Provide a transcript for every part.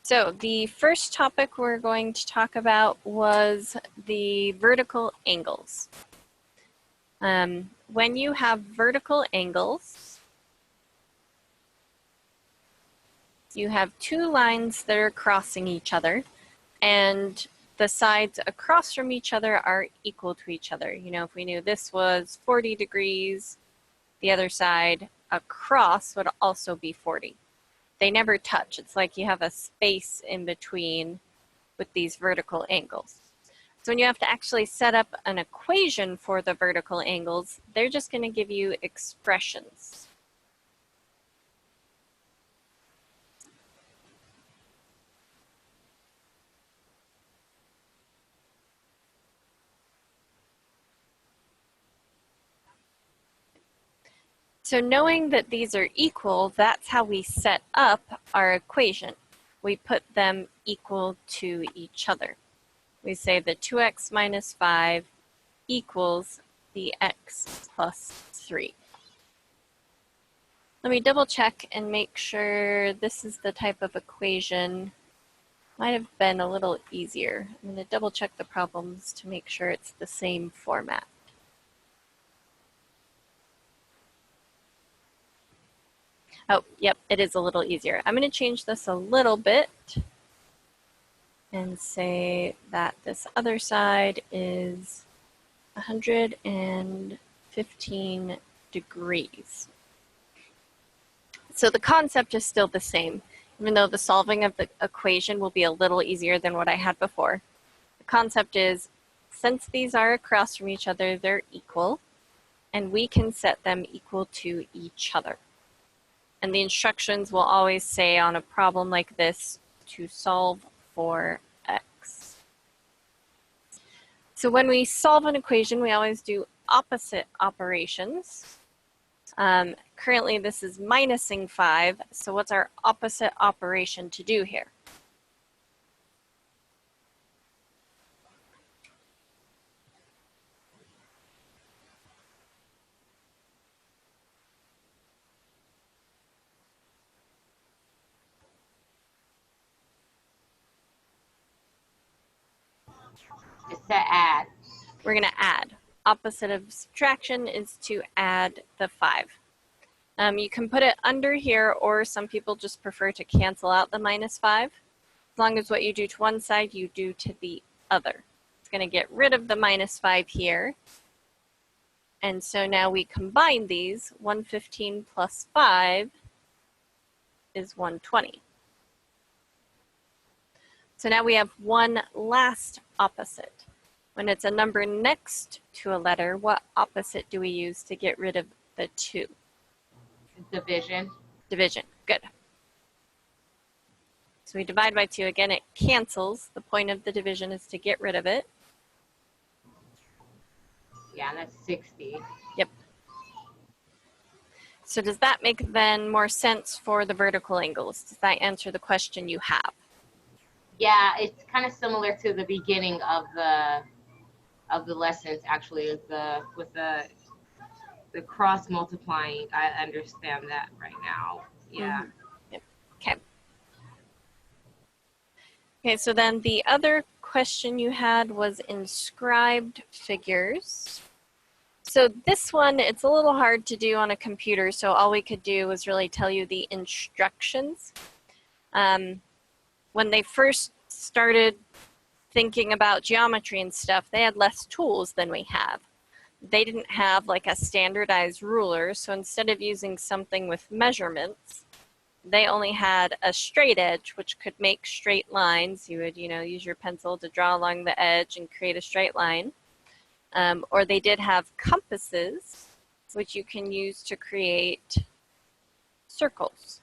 So the first topic we're going to talk about was the vertical angles. When you have vertical angles, you have two lines that are crossing each other, and the sides across from each other are equal to each other. You know, if we knew this was 40 degrees, the other side across would also be 40. They never touch. It's like you have a space in between with these vertical angles. So when you have to actually set up an equation for the vertical angles, they're just going to give you expressions. So knowing that these are equal, that's how we set up our equation. We put them equal to each other. We say that 2x minus 5 equals the x plus 3. Let me double check and make sure this is the type of equation. Might have been a little easier. I'm going to double check the problems to make sure it's the same format. Oh, yep, it is a little easier. I'm going to change this a little bit and say that this other side is 115 degrees. So the concept is still the same, even though the solving of the equation will be a little easier than what I had before. The concept is, since these are across from each other, they're equal, and we can set them equal to each other. And the instructions will always say on a problem like this to solve for x. So when we solve an equation, we always do opposite operations. Currently this is minusing 5, so what's our opposite operation to do here? It's to add. We're going to add. Opposite of subtraction is to add the 5. You can put it under here, or some people just prefer to cancel out the minus 5. As long as what you do to one side, you do to the other. It's going to get rid of the minus 5 here. And so now we combine these. 115 plus 5 is 120. So now we have one last opposite. When it's a number next to a letter, what opposite do we use to get rid of the 2? Division. Division, good. So we divide by 2. Again, it cancels. The point of the division is to get rid of it. Yeah, that's 60. Yep. So does that make then more sense for the vertical angles? Does that answer the question you have? Yeah, it's kind of similar to the beginning of the lessons, actually, with the cross multiplying. I understand that right now. Yeah. Mm-hmm. Yep. Okay. Okay, so then the other question you had was inscribed figures. So this one, it's a little hard to do on a computer, so all we could do was really tell you the instructions. When they first started thinking about geometry and stuff, they had less tools than we have. They didn't have like a standardized ruler, so instead of using something with measurements, they only had a straight edge, which could make straight lines. You would, use your pencil to draw along the edge and create a straight line. Or they did have compasses, which you can use to create circles.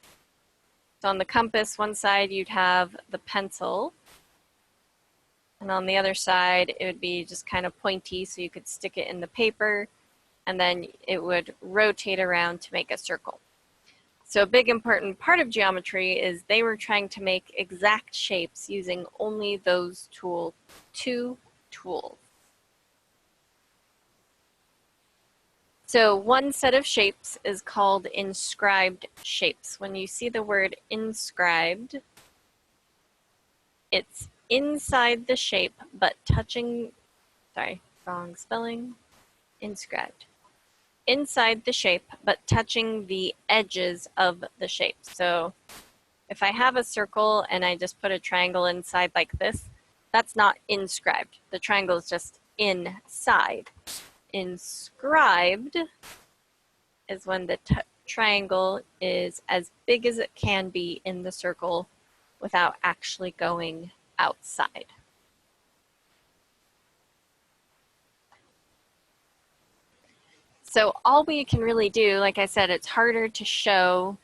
So on the compass, one side you'd have the pencil, and on the other side it would be just kind of pointy, so you could stick it in the paper, and then it would rotate around to make a circle. So a big important part of geometry is they were trying to make exact shapes using only those two tools. So one set of shapes is called inscribed shapes. When you see the word inscribed, it's inside the shape, but touching, sorry, wrong spelling, inscribed. Inside the shape, but touching the edges of the shape. So if I have a circle and I just put a triangle inside like this, that's not inscribed. The triangle is just inside. Inscribed is when the triangle is as big as it can be in the circle without actually going outside. So all we can really do, like I said, it's harder to show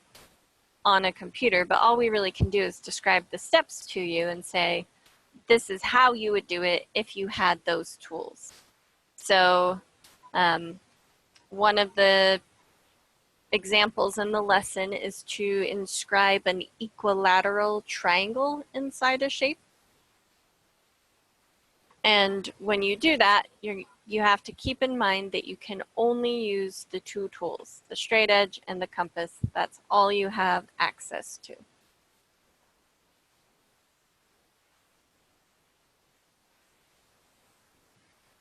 on a computer, but all we really can do is describe the steps to you and say, this is how you would do it if you had those tools. So one of the examples in the lesson is to inscribe an equilateral triangle inside a shape. And when you do that, you have to keep in mind that you can only use the two tools, the straight edge and the compass. That's all you have access to.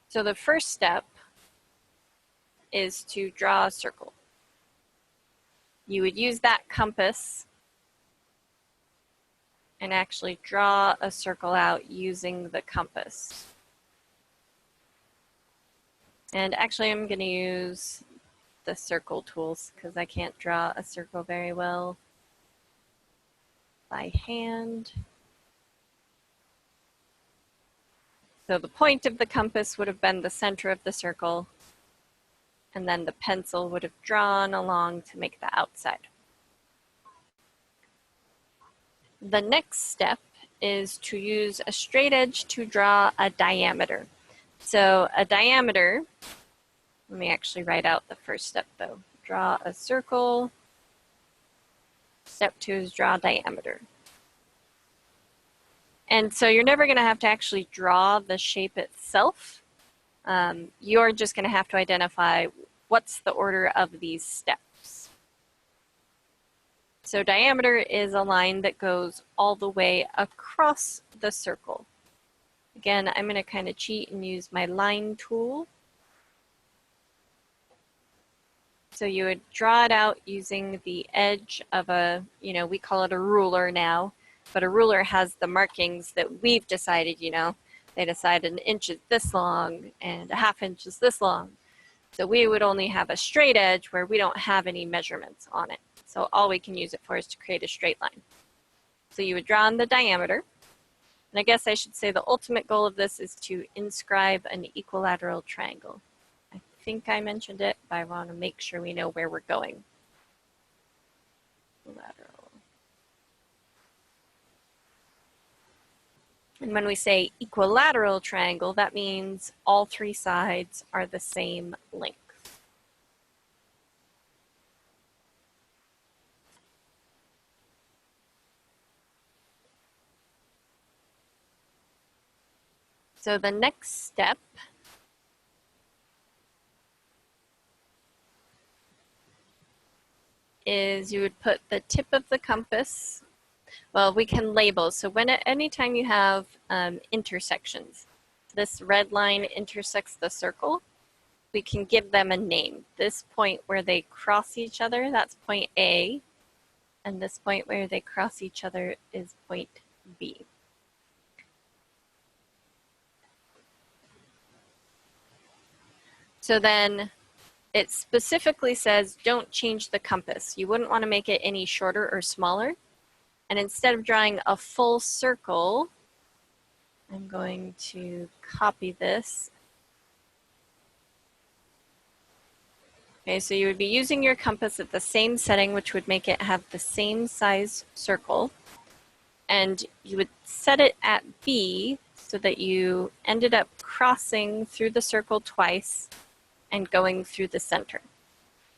So the first step is to draw a circle. You would use that compass and actually draw a circle out using the compass. And actually I'm going to use the circle tools because I can't draw a circle very well by hand. So the point of the compass would have been the center of the circle, and then the pencil would have drawn along to make the outside. The next step is to use a straight edge to draw a diameter. So a diameter, let me actually write out the first step though. Draw a circle. Step 2 is draw diameter. And so you're never going to have to actually draw the shape itself. You're just going to have to identify what's the order of these steps. So diameter is a line that goes all the way across the circle. Again, I'm going to kind of cheat and use my line tool. So you would draw it out using the edge of a, we call it a ruler now, but a ruler has the markings that we've decided, they decided an inch is this long and a half inch is this long. So we would only have a straight edge where we don't have any measurements on it. So all we can use it for is to create a straight line. So you would draw in the diameter. And I guess I should say the ultimate goal of this is to inscribe an equilateral triangle. I think I mentioned it, but I want to make sure we know where we're going. Equilateral. And when we say equilateral triangle, that means all three sides are the same length. So the next step is you would put the tip of the compass. Well, we can label. So anytime you have intersections, this red line intersects the circle, we can give them a name. This point where they cross each other, that's point A. And this point where they cross each other is point B. So then it specifically says don't change the compass. You wouldn't want to make it any shorter or smaller. And instead of drawing a full circle, I'm going to copy this. Okay, so you would be using your compass at the same setting, which would make it have the same size circle. And you would set it at B so that you ended up crossing through the circle twice and going through the center.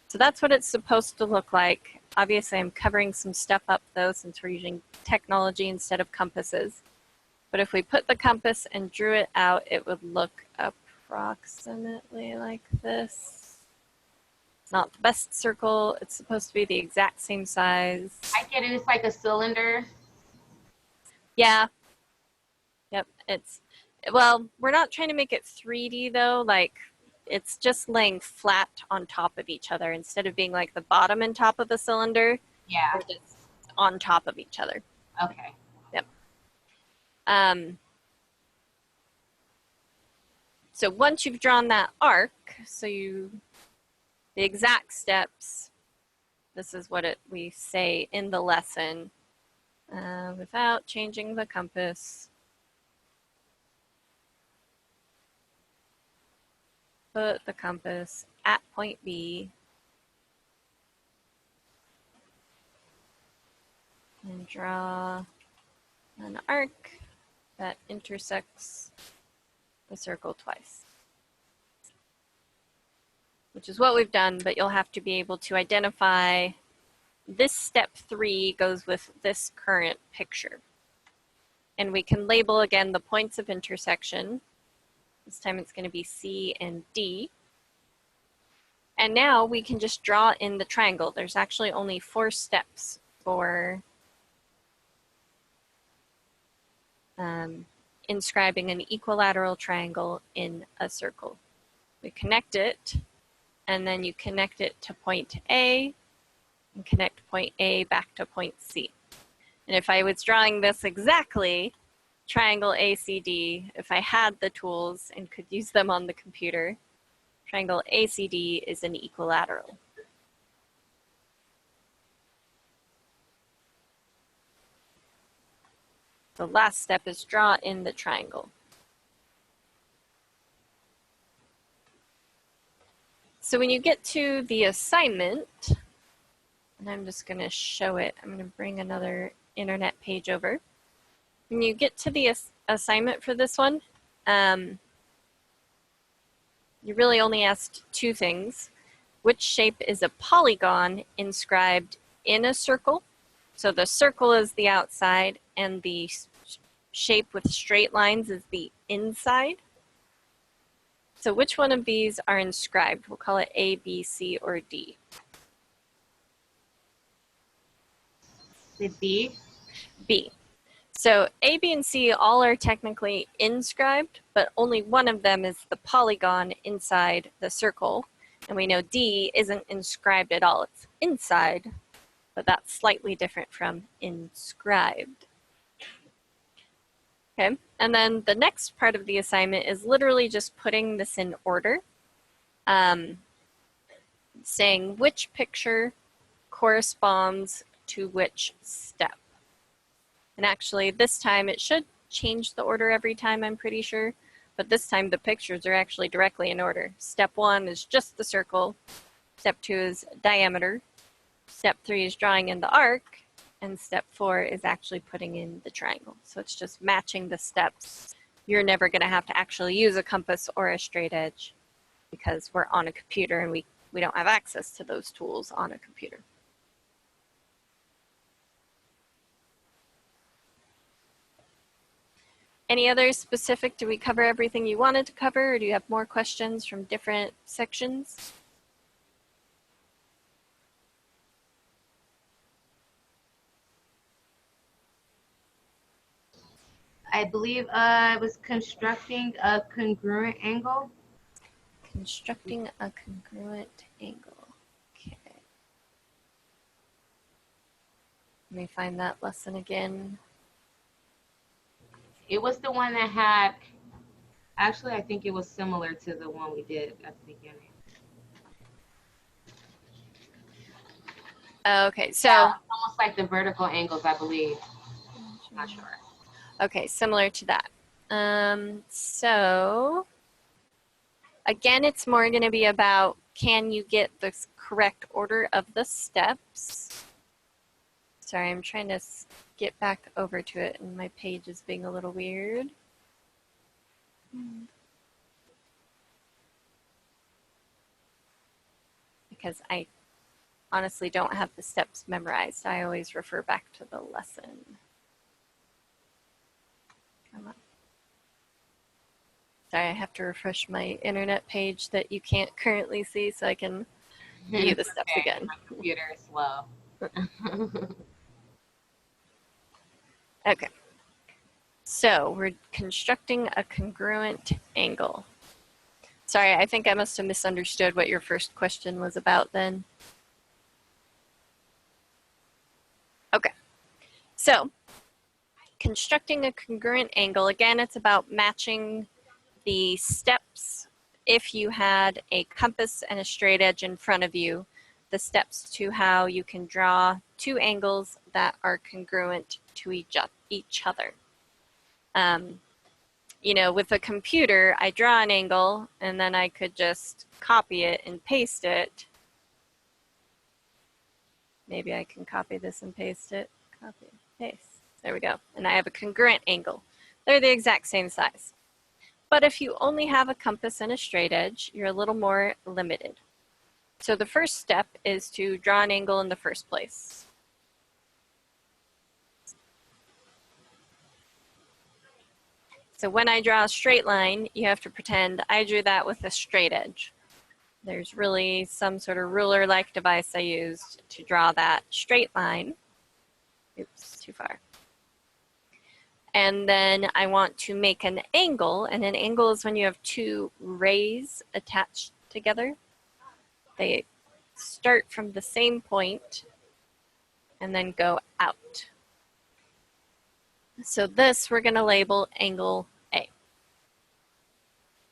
So that's what it's supposed to look like. Obviously, I'm covering some stuff up though, since we're using technology instead of compasses. But if we put the compass and drew it out, it would look approximately like this. It's not the best circle. It's supposed to be the exact same size. I get it. It's like a cylinder. Yeah. Yep. Well, we're not trying to make it 3D though. Like it's just laying flat on top of each other instead of being like the bottom and top of a cylinder. Yeah. They're just on top of each other. Okay. Yep. So once you've drawn that arc, the exact steps, this is what we say in the lesson without changing the compass. Put the compass at point B and draw an arc that intersects the circle twice, which is what we've done, but you'll have to be able to identify this step 3 goes with this current picture. And we can label again the points of intersection. This time it's going to be C and D. And now we can just draw in the triangle. There's actually only 4 steps for inscribing an equilateral triangle in a circle. We connect it, and then you connect it to point A, and connect point A back to point C. And if I was drawing this exactly, triangle ACD, if I had the tools and could use them on the computer, triangle ACD is an equilateral. The last step is draw in the triangle. So when you get to the assignment, and I'm just going to show it, I'm going to bring another internet page over. When you get to the assignment for this one, you really only asked 2 things. Which shape is a polygon inscribed in a circle? So the circle is the outside and the shape with straight lines is the inside. So which one of these are inscribed? We'll call it A, B, C, or D. The B? B. So A, B, and C all are technically inscribed, but only one of them is the polygon inside the circle. And we know D isn't inscribed at all. It's inside, but that's slightly different from inscribed. Okay, and then the next part of the assignment is literally just putting this in order, saying which picture corresponds to which step. And actually this time it should change the order every time, I'm pretty sure, but this time the pictures are actually directly in order. Step 1 is just the circle, step 2 is diameter, step 3 is drawing in the arc, and step 4 is actually putting in the triangle. So it's just matching the steps. You're never going to have to actually use a compass or a straight edge because we're on a computer and we don't have access to those tools on a computer. Any other specific, do we cover everything you wanted to cover, or do you have more questions from different sections? I believe it was constructing a congruent angle. Constructing a congruent angle. Okay. Let me find that lesson again. It was the one that had, actually, I think it was similar to the one we did at the beginning. Okay, so. Yeah, almost like the vertical angles, I believe. I'm not sure. Okay, similar to that. So, again, it's more going to be about can you get the correct order of the steps. Sorry, I'm trying to get back over to it and my page is being a little weird. Because I honestly don't have the steps memorized. I always refer back to the lesson. Come on. Sorry, I have to refresh my internet page that you can't currently see so I can view the steps again. My computer is slow. Okay. So we're constructing a congruent angle. Sorry, I think I must have misunderstood what your first question was about then. Okay, so constructing a congruent angle, again, it's about matching the steps. If you had a compass and a straight edge in front of you, the steps to how you can draw two angles that are congruent to each other. You know, with a computer, I draw an angle and then I could just copy it and paste it. Maybe I can copy this and paste it. Copy, paste. There we go. And I have a congruent angle. They're the exact same size. But if you only have a compass and a straight edge, you're a little more limited. So the first step is to draw an angle in the first place. So when I draw a straight line, you have to pretend I drew that with a straight edge. There's really some sort of ruler-like device I used to draw that straight line. Oops, too far. And then I want to make an angle, and an angle is when you have two rays attached together. They start from the same point and then go out. So this we're going to label angle A.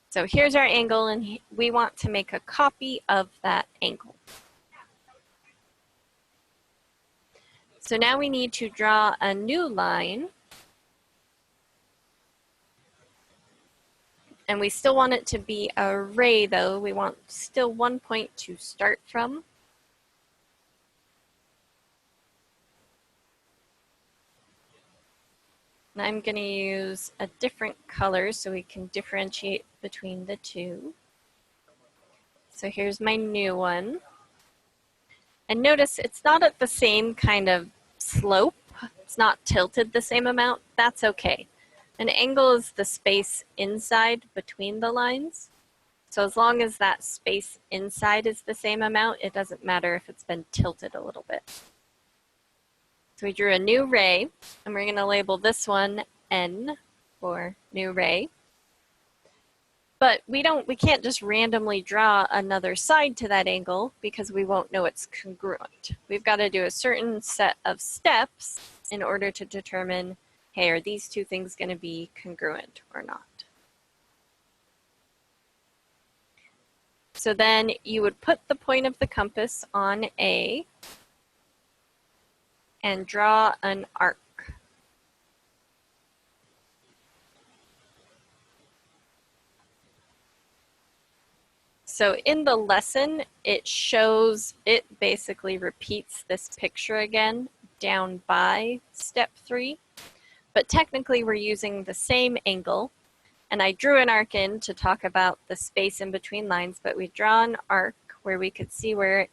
So here's our angle, and we want to make a copy of that angle. So now we need to draw a new line. And we still want it to be a ray, though. We want still one point to start from. And I'm going to use a different color so we can differentiate between the two. So here's my new one. And notice it's not at the same kind of slope. It's not tilted the same amount. That's okay. An angle is the space inside between the lines. So as long as that space inside is the same amount, it doesn't matter if it's been tilted a little bit. So we drew a new ray, and we're going to label this one N for new ray. But we can't just randomly draw another side to that angle because we won't know it's congruent. We've got to do a certain set of steps in order to determine, hey, are these two things going to be congruent or not? So then you would put the point of the compass on A and draw an arc. So in the lesson, it basically repeats this picture again down by step 3. But technically we're using the same angle. And I drew an arc in to talk about the space in between lines, but we draw an arc where we could see where it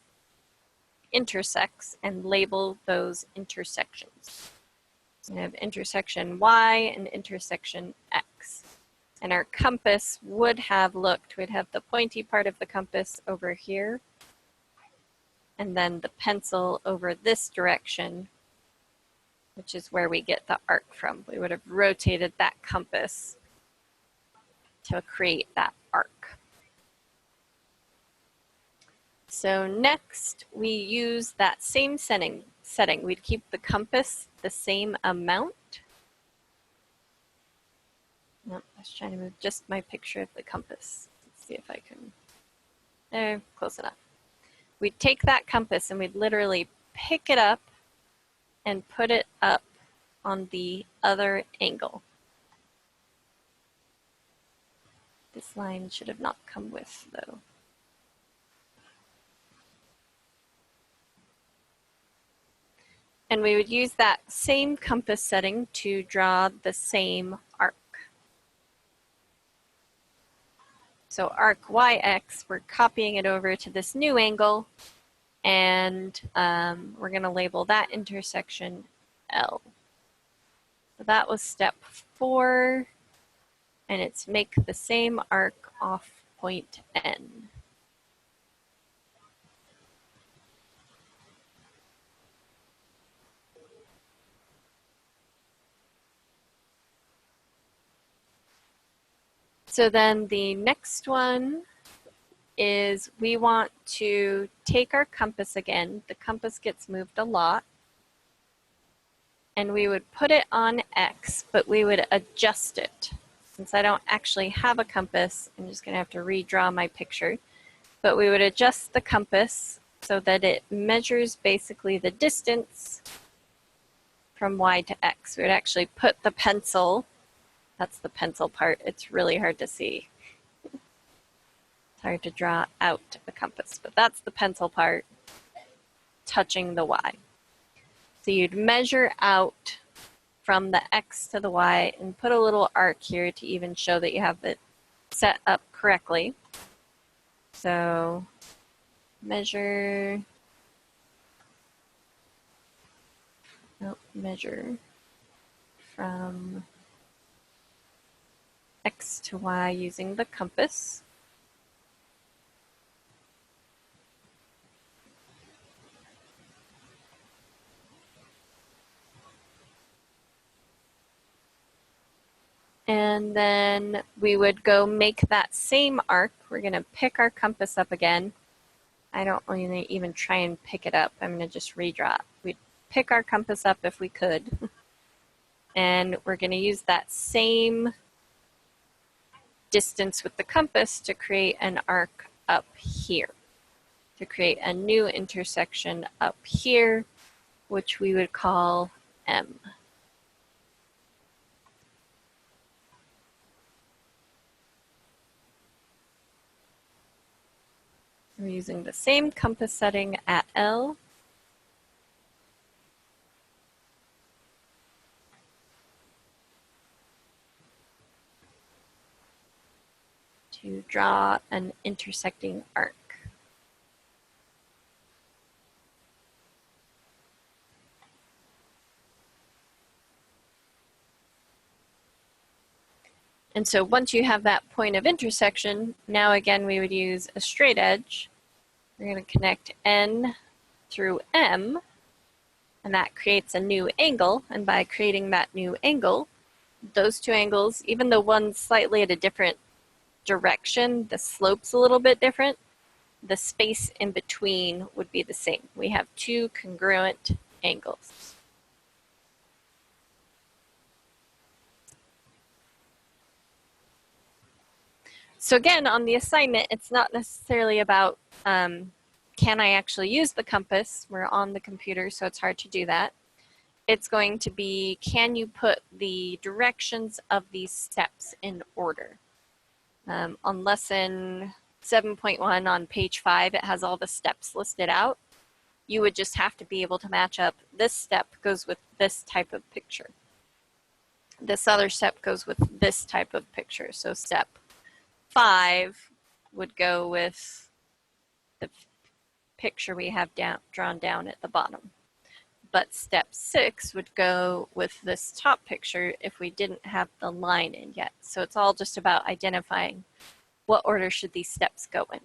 intersects and label those intersections. So we have intersection Y and intersection X. And our compass would have looked, we'd have the pointy part of the compass over here, and then the pencil over this direction, which is where we get the arc from. We would have rotated that compass to create that arc. So next, we use that same setting. We'd keep the compass the same amount. Nope, I was trying to move just my picture of the compass. Let's see if I can. There, close enough. We'd take that compass and we'd literally pick it up and put it up on the other angle. This line should have not come with, though. And we would use that same compass setting to draw the same arc. So arc YX, we're copying it over to this new angle, and we're going to label that intersection L. So that was step 4, and it's make the same arc off point N. So then the next one is we want to take our compass again. The compass gets moved a lot. And we would put it on X, but we would adjust it. Since I don't actually have a compass, I'm just going to have to redraw my picture. But we would adjust the compass so that it measures basically the distance from Y to X. We would actually put the pencil, that's the pencil part, it's really hard to see. It's hard to draw out a compass, but that's the pencil part touching the Y. So you'd measure out from the X to the Y and put a little arc here to even show that you have it set up correctly. So measure from X to Y using the compass. And then we would go make that same arc. We're going to pick our compass up again. I don't want to even try and pick it up. I'm going to just redraw it. We'd pick our compass up if we could. And we're going to use that same distance with the compass to create an arc up here. To create a new intersection up here, which we would call M. We're using the same compass setting at L. To draw an intersecting arc. And so once you have that point of intersection, now again we would use a straight edge. We're going to connect N through M, and that creates a new angle. And by creating that new angle, those two angles, even though one's slightly at a different direction, the slope's a little bit different, the space in between would be the same. We have two congruent angles. So again, on the assignment, it's not necessarily about can I actually use the compass? We're on the computer, so it's hard to do that. It's going to be, can you put the directions of these steps in order? On lesson 7.1 on page 5, it has all the steps listed out. You would just have to be able to match up this step goes with this type of picture. This other step goes with this type of picture. So step 5 would go with the picture we have drawn down at the bottom. But step 6 would go with this top picture if we didn't have the line in yet. So it's all just about identifying what order should these steps go in.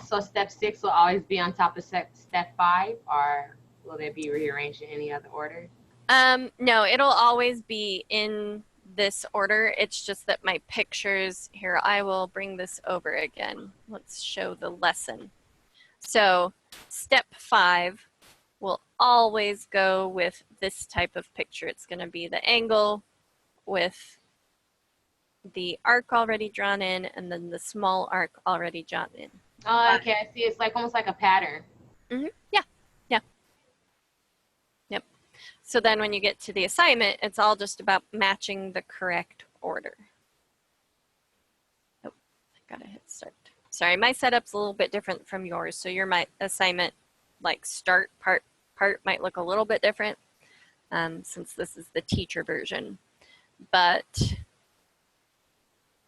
So step 6 will always be on top of step 5, or will they be rearranged in any other order? No, it'll always be in this order. It's just that my pictures here, I will bring this over again. Let's show the lesson. So step 5 will always go with this type of picture. It's going to be the angle with the arc already drawn in and then the small arc already drawn in. Oh, okay, I see. It's like almost like a pattern. Mm-hmm. Yeah. Yep. So then when you get to the assignment, it's all just about matching the correct order. Oh, I gotta hit start. Sorry, my setup's a little bit different from yours. So your assignment, like start part might look a little bit different since this is the teacher version. But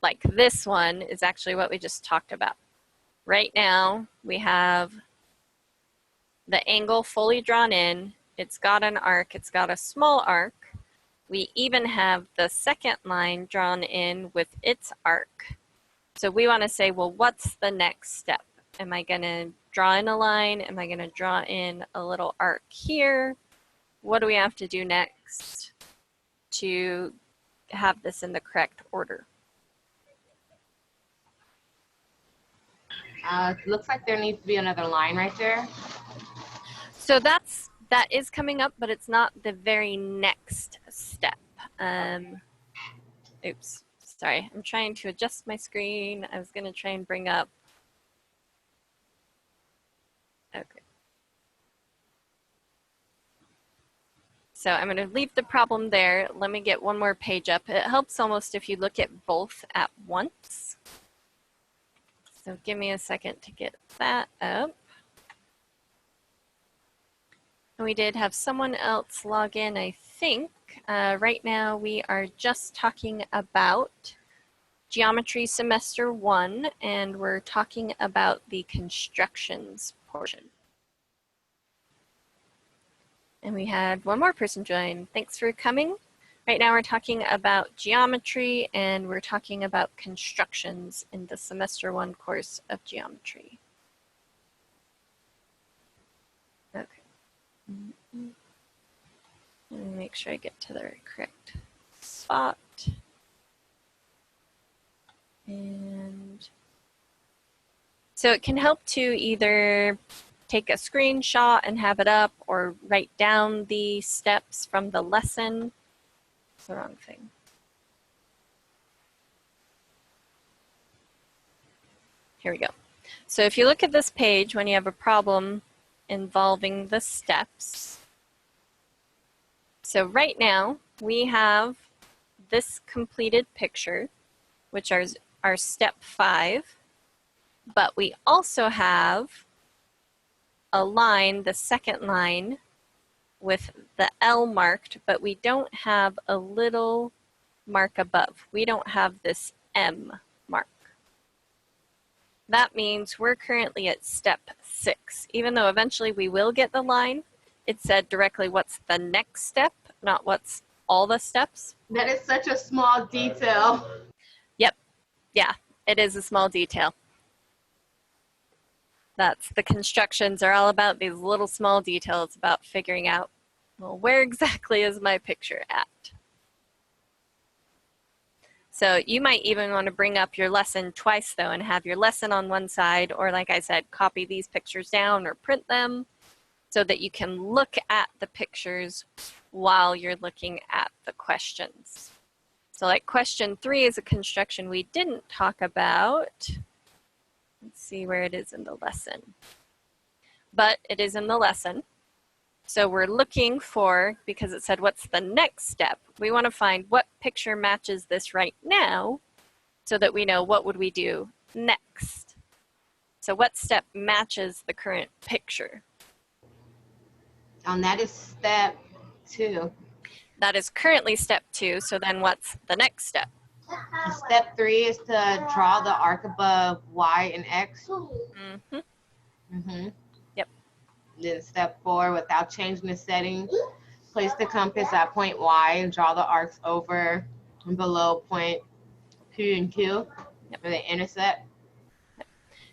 like this one is actually what we just talked about. Right now, we have the angle fully drawn in. It's got an arc. It's got a small arc. We even have the second line drawn in with its arc. So we want to say, well, what's the next step? Am I going to draw in a line? Am I going to draw in a little arc here? What do we have to do next to have this in the correct order? It looks like there needs to be another line right there. So that is coming up, but it's not the very next step. Oops, sorry, I'm trying to adjust my screen. I was going to try and bring up. Okay. So I'm going to leave the problem there. Let me get one more page up. It helps almost if you look at both at once. So give me a second to get that up. And we did have someone else log in, I think. Right now we are just talking about Geometry Semester 1, and we're talking about the constructions portion. And we had one more person join. Thanks for coming. Right now we're talking about geometry, and we're talking about constructions in the Semester 1 course of geometry. Okay. Let me make sure I get to the correct spot. And so it can help to either take a screenshot and have it up or write down the steps from the lesson. It's the wrong thing. Here we go. So if you look at this page when you have a problem involving the steps, so right now we have this completed picture, which is our step 5, but we also have a line, the second line, with the L marked, but we don't have a little mark above. We don't have this M mark. That means we're currently at step 6. Even though eventually we will get the line, it said directly what's the next step, not what's all the steps. That is such a small detail. Yep. Yeah, it is a small detail. That's the constructions are all about, these little small details about figuring out, well, where exactly is my picture at? So you might even want to bring up your lesson twice though and have your lesson on one side, or like I said, copy these pictures down or print them so that you can look at the pictures while you're looking at the questions. So like question 3 is a construction we didn't talk about. Let's see where it is in the lesson. But it is in the lesson. So we're looking for, because it said what's the next step, we want to find what picture matches this right now so that we know what would we do next. So what step matches the current picture? And that is step 2. That is currently step 2, so then what's the next step? Step 3 is to draw the arc above Y and X. Mm-hmm. Mm-hmm. Yep. Then step 4, without changing the setting, place the compass at point Y and draw the arcs over and below point P and Q. Yep. For the intercept.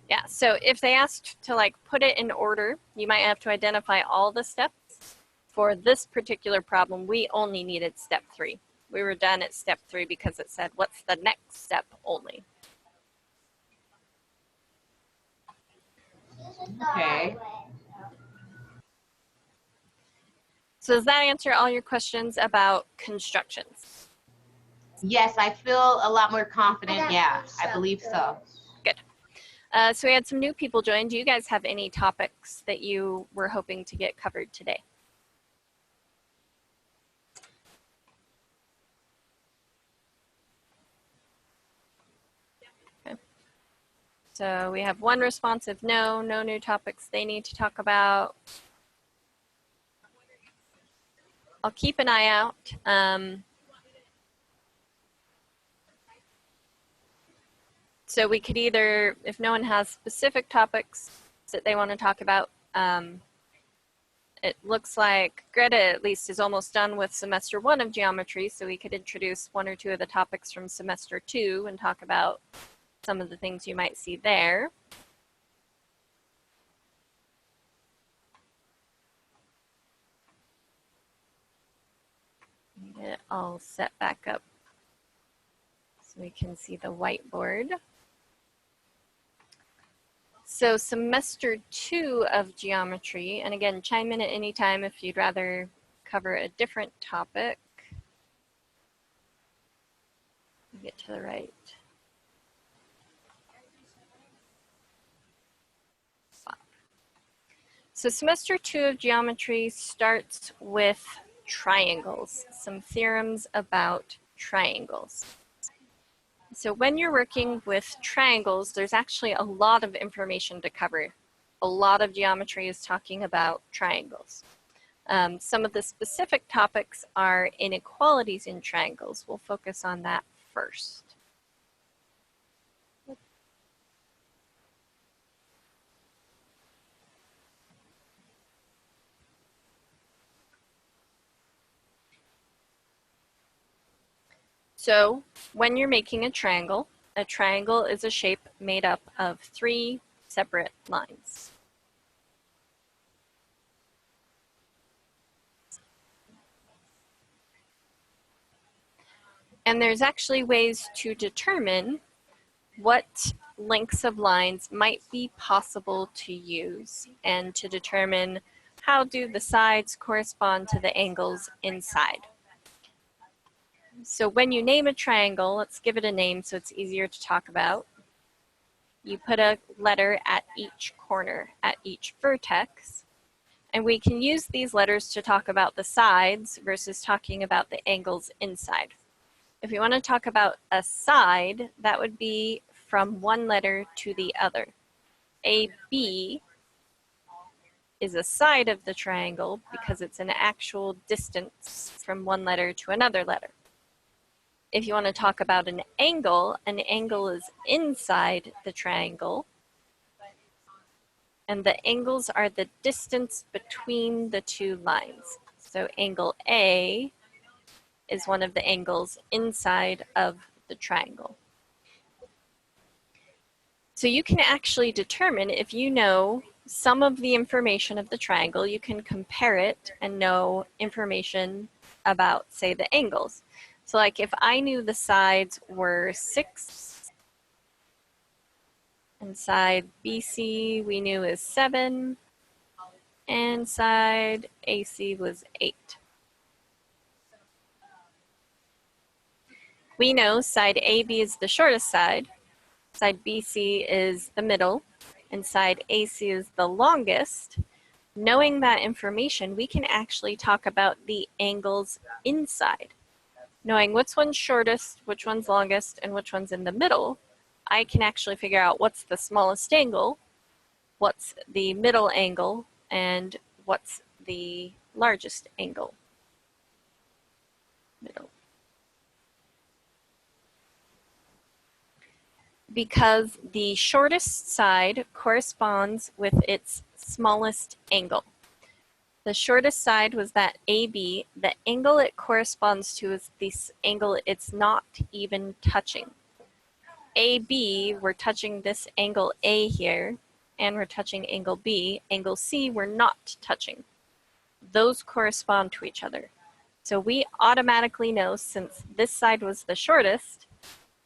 Yeah, so if they asked to like put it in order, you might have to identify all the steps. For this particular problem, we only needed step 3. We were done at step 3 because it said, what's the next step only? Okay. So does that answer all your questions about constructions? Yes, I feel a lot more confident. Yeah, I believe so. Good. So we had some new people join. Do you guys have any topics that you were hoping to get covered today? Okay. So we have one responsive no new topics they need to talk about. I'll keep an eye out. So we could either, if no one has specific topics that they want to talk about, it looks like Greta at least is almost done with semester 1 of geometry, so we could introduce 1 or 2 of the topics from semester 2 and talk about some of the things you might see there. I'll set back up so we can see the whiteboard. So semester 2 of geometry, and again, chime in at any time if you'd rather cover a different topic. Get to the right. So semester 2 of geometry starts with triangles, some theorems about triangles. So when you're working with triangles, there's actually a lot of information to cover. A lot of geometry is talking about triangles. Some of the specific topics are inequalities in triangles. We'll focus on that first. So when you're making a triangle is a shape made up of 3 separate lines. And there's actually ways to determine what lengths of lines might be possible to use and to determine how do the sides correspond to the angles inside. So when you name a triangle, let's give it a name so it's easier to talk about. You put a letter at each corner, at each vertex, and we can use these letters to talk about the sides versus talking about the angles inside. If you want to talk about a side, that would be from one letter to the other. AB is a side of the triangle because it's an actual distance from one letter to another letter. If you want to talk about an angle is inside the triangle, and the angles are the distance between the 2 lines. So angle A is one of the angles inside of the triangle. So you can actually determine, if you know some of the information of the triangle, you can compare it and know information about, say, the angles. So like if I knew the sides were 6, and side BC we knew is 7, and side AC was 8. We know side AB is the shortest side, side BC is the middle, and side AC is the longest. Knowing that information, we can actually talk about the angles inside. Knowing which one's shortest, which one's longest, and which one's in the middle, I can actually figure out what's the smallest angle, what's the middle angle, and what's the largest angle. Middle. Because the shortest side corresponds with its smallest angle. The shortest side was that AB. The angle it corresponds to is this angle it's not even touching. AB, we're touching this angle A here, and we're touching angle B. Angle C, we're not touching. Those correspond to each other. So we automatically know, since this side was the shortest,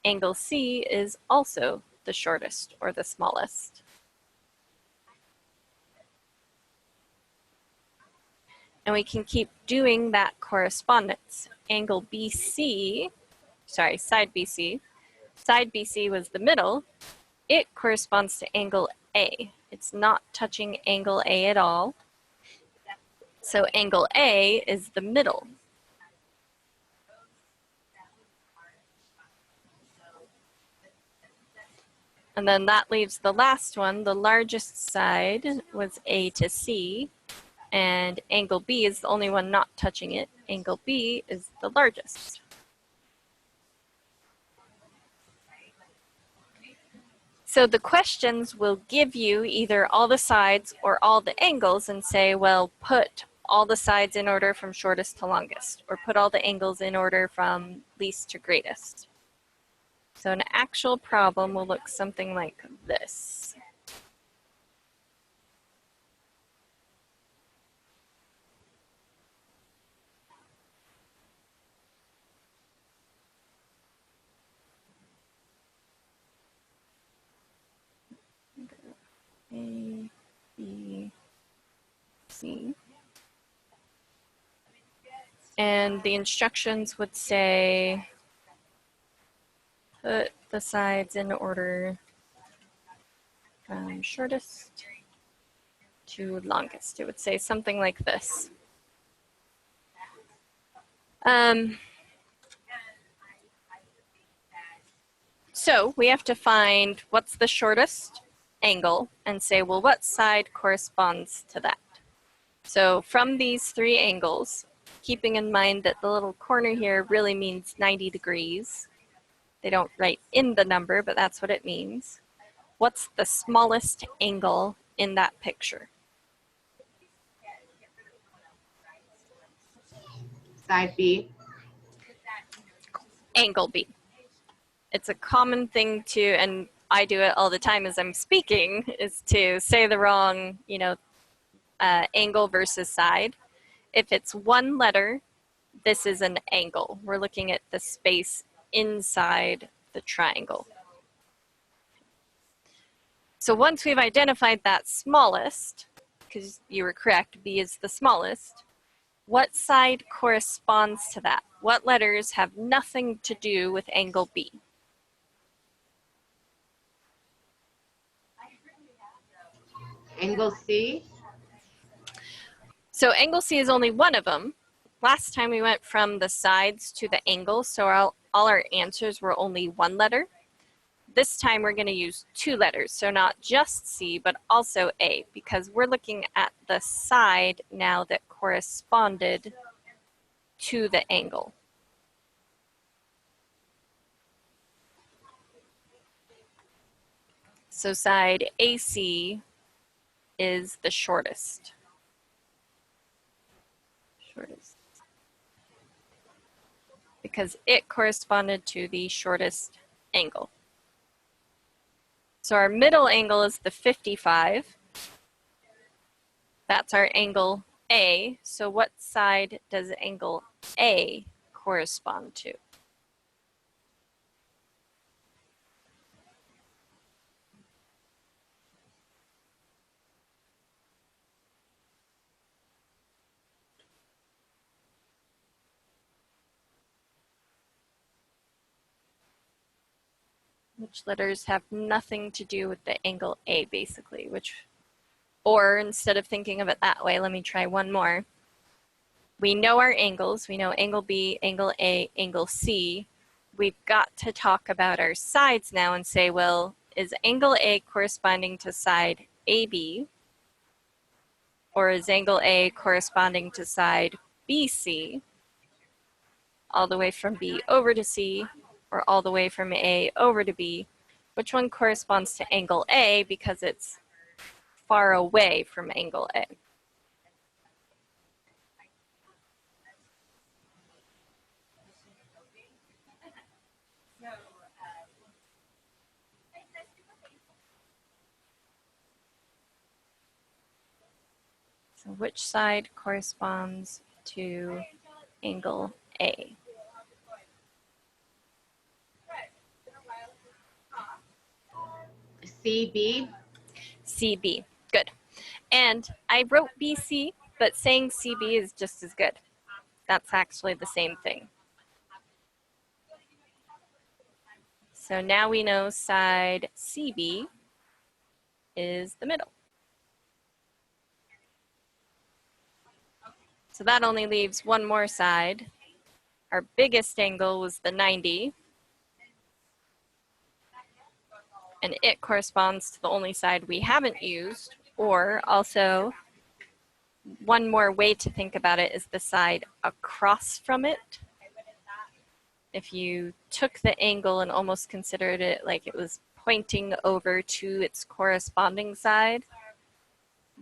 angle C is also the shortest or the smallest. And we can keep doing that correspondence. Angle BC, sorry, side BC. Side BC was the middle. It corresponds to angle A. It's not touching angle A at all. So angle A is the middle. And then that leaves the last one. The largest side was A to C, and angle B is the only one not touching it. Angle B is the largest. So the questions will give you either all the sides or all the angles and say, well, put all the sides in order from shortest to longest, or put all the angles in order from least to greatest. So an actual problem will look something like this. A, B, C. And the instructions would say, put the sides in order from shortest to longest. It would say something like this. So we have to find what's the shortest angle and say, well, what side corresponds to that? So from these three angles, keeping in mind that the little corner here really means 90 degrees. They don't write in the number, but that's what it means. What's the smallest angle in that picture? Side B. Angle B. It's a common thing to, and I do it all the time as I'm speaking, is to say the wrong, angle versus side. If it's one letter, this is an angle. We're looking at the space inside the triangle. So once we've identified that smallest, because you were correct, B is the smallest, what side corresponds to that? What letters have nothing to do with angle B? Angle C. So angle C is only one of them. Last time we went from the sides to the angle, so all our answers were only one letter. This time we're going to use two letters, so not just C, but also A, because we're looking at the side now that corresponded to the angle. So side AC is the shortest. Because it corresponded to the shortest angle. So our middle angle is the 55. That's our angle A. So what side does angle A correspond to? Which letters have nothing to do with the angle A, basically, or instead of thinking of it that way, let me try one more. We know our angles. We know angle B, angle A, angle C. We've got to talk about our sides now and say, well, is angle A corresponding to side AB? Or is angle A corresponding to side BC? All the way from B over to C, or all the way from A over to B? Which one corresponds to angle A because it's far away from angle A? So which side corresponds to angle A? CB. CB, good. And I wrote BC, but saying CB is just as good. That's actually the same thing. So now we know side CB is the middle. So that only leaves one more side. Our biggest angle was the 90. And it corresponds to the only side we haven't used, or also one more way to think about it is the side across from it. If you took the angle and almost considered it like it was pointing over to its corresponding side,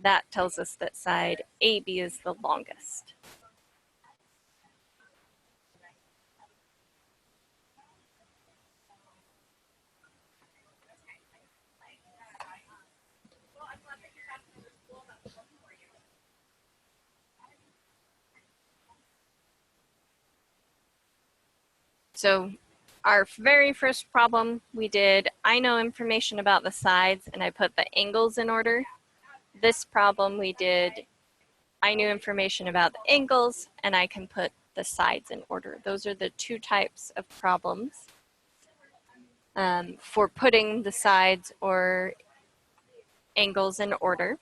that tells us that side AB is the longest. So our very first problem we did, I know information about the sides and I put the angles in order. This problem we did, I knew information about the angles and I can put the sides in order. Those are the two types of problems for putting the sides or angles in order.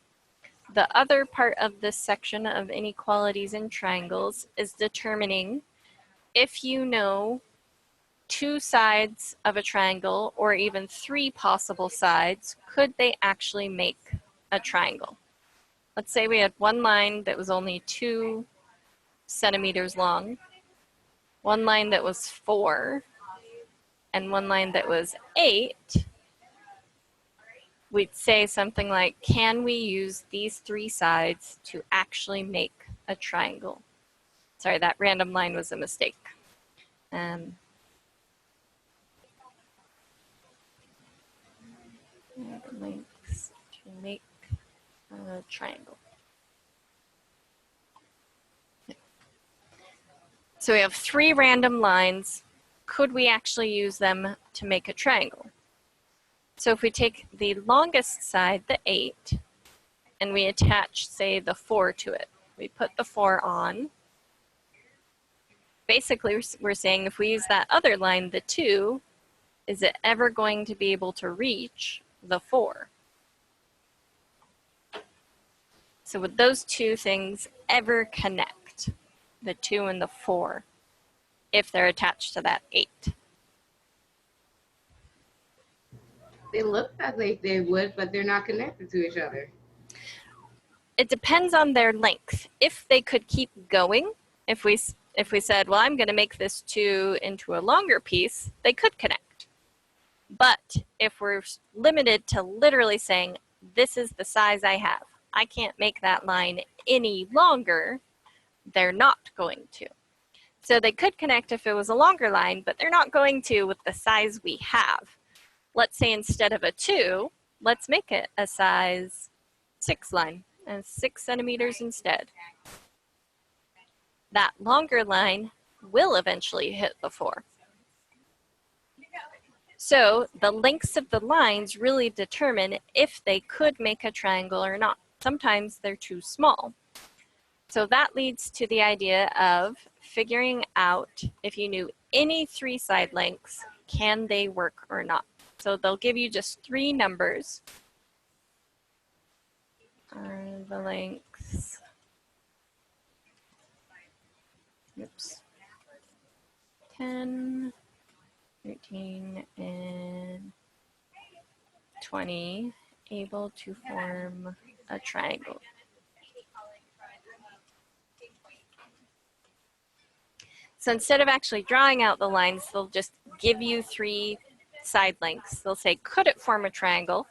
The other part of this section of inequalities in triangles is determining if you know two sides of a triangle or even three possible sides, could they actually make a triangle? Let's say we had one line that was only 2 centimeters long, one line that was 4, and one line that was 8. We'd say something like, can we use these three sides to actually make a triangle? Sorry, that random line was a mistake. Lengths to make a triangle. So we have 3 random lines. Could we actually use them to make a triangle? So if we take the longest side, the 8, and we attach, say, the 4 to it, we put the 4 on. Basically, we're saying if we use that other line, the 2, is it ever going to be able to reach the 4? So would those two things ever connect, the 2 and the 4, if they're attached to that 8? They look like they would, but they're not connected to each other. It depends on their length. If they could keep going, if we said, well, I'm going to make this 2 into a longer piece, they could connect. But if we're limited to literally saying, this is the size I have, I can't make that line any longer, they're not going to. So they could connect if it was a longer line, but they're not going to with the size we have. Let's say instead of a 2, let's make it a size 6 line, and 6 centimeters instead. That longer line will eventually hit the 4. So the lengths of the lines really determine if they could make a triangle or not. Sometimes they're too small. So that leads to the idea of figuring out if you knew any 3 side lengths, can they work or not? So they'll give you just 3 numbers. The lengths. Oops. 10, 13, and 20 able to form a triangle. So instead of actually drawing out the lines, they'll just give you 3 side lengths. They'll say, could it form a triangle?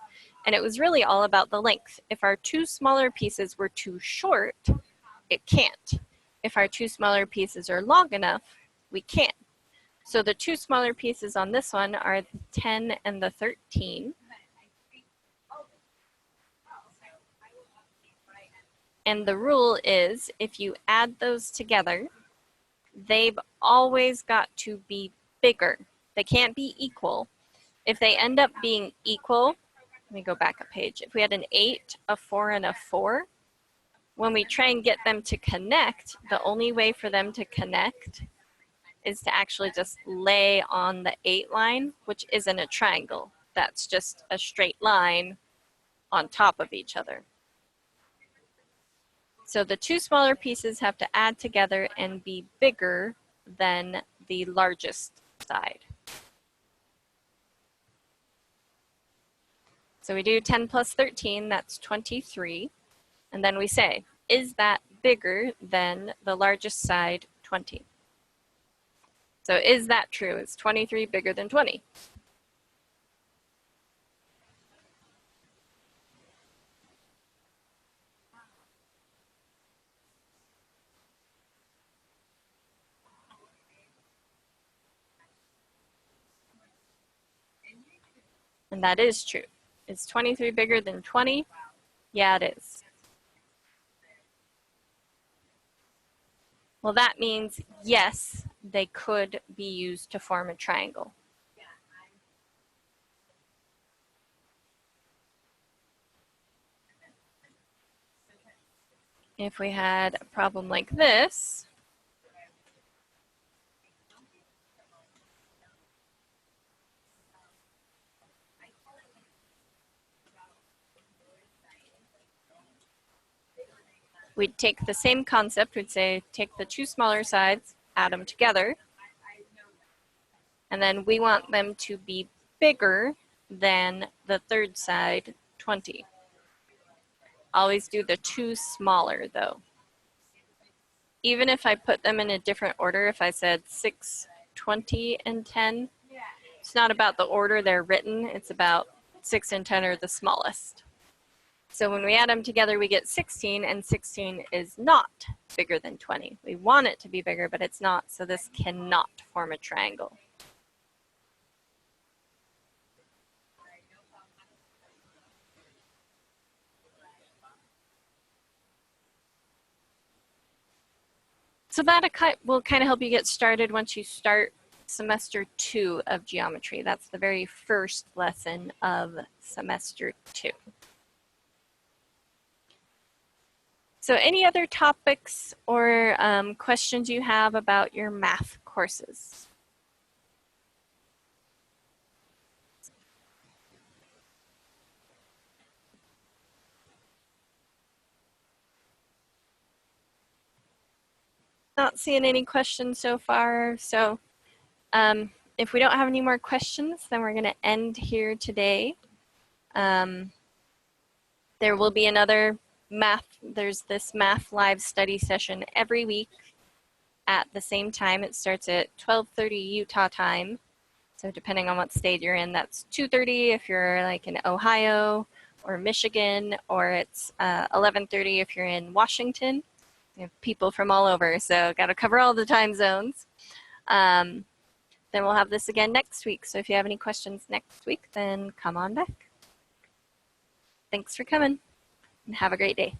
And it was really all about the length. If our 2 smaller pieces were too short, it can't. If our 2 smaller pieces are long enough, we can. So the 2 smaller pieces on this one are the 10 and the 13. And the rule is if you add those together, they've always got to be bigger. They can't be equal. If they end up being equal, let me go back a page. If we had an 8, a 4, and a 4, when we try and get them to connect, the only way for them to connect is to actually just lay on the 8 line, which isn't a triangle. That's just a straight line on top of each other. So the 2 smaller pieces have to add together and be bigger than the largest side. So we do 10 plus 13, that's 23. And then we say, is that bigger than the largest side, 20? So is that true? Is 23 bigger than 20? And that is true. Is 23 bigger than 20? Yeah, it is. Well, that means yes, they could be used to form a triangle. if we had a problem like this, we'd take the same concept. We'd say take the two smaller sides, add them together, and then we want them to be bigger than the third side 20. Always do the two smaller though. Even if I put them in a different order, if I said 6, 20, and 10, it's not about the order they're written, it's about 6 and 10 are the smallest. So when we add them together, we get 16, and 16 is not bigger than 20. We want it to be bigger, but it's not, so this cannot form a triangle. So that will kind of help you get started once you start semester 2 of geometry. That's the very first lesson of semester 2. So any other topics or questions you have about your math courses? Not seeing any questions so far. So if we don't have any more questions, then we're going to end here today. There will be another there's this math live study session every week at the same time. It starts at 12:30 Utah time. So depending on what state you're in, that's 2:30 if you're like in Ohio or Michigan, or it's 11:30 if you're in Washington. We have people from all over, so got to cover all the time zones. Then we'll have this again next week. So if you have any questions next week, then come on back. Thanks for coming, and have a great day.